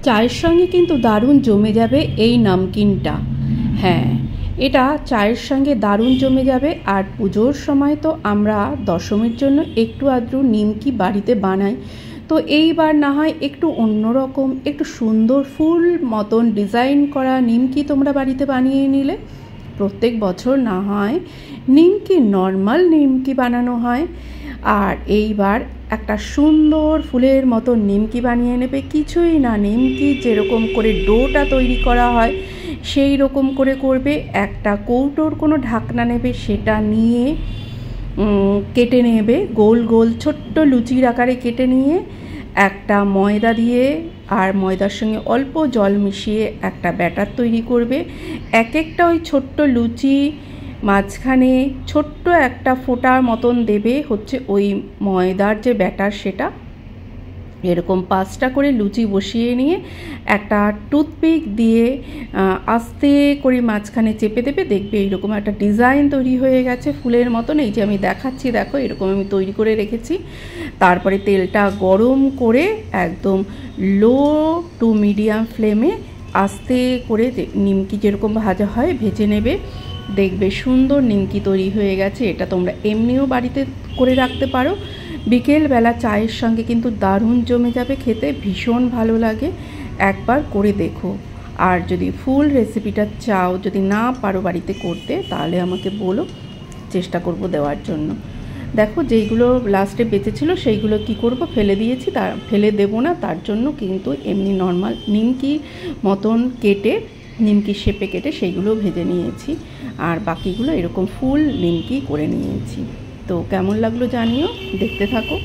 চায়ের সঙ্গে কিন্তু দারুণ জমে যাবে এই নামকিনটা। হ্যাঁ, এটা চায়ের সঙ্গে দারুণ জমে যাবে। আর পুজোর সময় তো আমরা দশমীর জন্য একটু আধটু নিমকি বাড়িতে বানাই, তো এইবার না হয় একটু অন্যরকম, একটু সুন্দর ফুল মতন ডিজাইন করা নিমকি তোমরা বাড়িতে বানিয়ে নিলে। প্রত্যেক বছর না হয় নিমকি, নর্মাল নিমকি বানানো হয়, আর এইবার একটা সুন্দর ফুলের মতো নিমকি বানিয়ে নেবে। কিছুই না, নিমকি যেরকম করে ডোটা তৈরি করা হয় সেই রকম করে করবে। একটা কৌটোর কোনো ঢাকনা নেবে, সেটা নিয়ে কেটে নেবে গোল গোল ছোট্ট লুচির আকারে কেটে নিয়ে একটা ময়দা দিয়ে আর ময়দার সঙ্গে অল্প জল মিশিয়ে একটা ব্যাটার তৈরি করবে। এক একটা ওই ছোট্ট লুচি মাঝখানে ছোট্ট একটা ফোঁটার মতন দেবে হচ্ছে ওই ময়দার যে ব্যাটার, সেটা এরকম 5টা করে লুচি বসিয়ে নিয়ে একটা টুথপিক দিয়ে আস্তে করে মাঝখানে চেপে দেবে। দেখবে এইরকম একটা ডিজাইন তৈরি হয়ে গেছে ফুলের মতন। এই যে আমি দেখাচ্ছি, দেখো এরকম আমি তৈরি করে রেখেছি। তারপরে তেলটা গরম করে একদম লো টু মিডিয়াম ফ্লেমে আস্তে করে নিমকি যেরকম ভাজা হয় ভেজে নেবে। দেখবে সুন্দর নিমকি তৈরি হয়ে গেছে। এটা তোমরা এমনিও বাড়িতে করে রাখতে পারো, বিকেলবেলা চায়ের সঙ্গে কিন্তু দারুণ জমে যাবে, খেতে ভীষণ ভালো লাগে। একবার করে দেখো। আর যদি ফুল রেসিপিটা চাও, যদি না পারো বাড়িতে করতে, তাহলে আমাকে বলো, চেষ্টা করব দেওয়ার জন্য। দেখো যেইগুলো লাস্টে বেঁচেছিল সেইগুলো কি করব, ফেলে দিয়েছি। তার ফেলে দেব না, তার জন্য কিন্তু এমনি নর্মাল নিমকি মতন কেটে, নিমকি শেপে কেটে সেইগুলো ভেজে নিয়েছি। আর বাকিগুলো এরকম ফুল নিমকি করে নিয়েছি। তো কেমন লাগলো জানিও, দেখতে থাকো।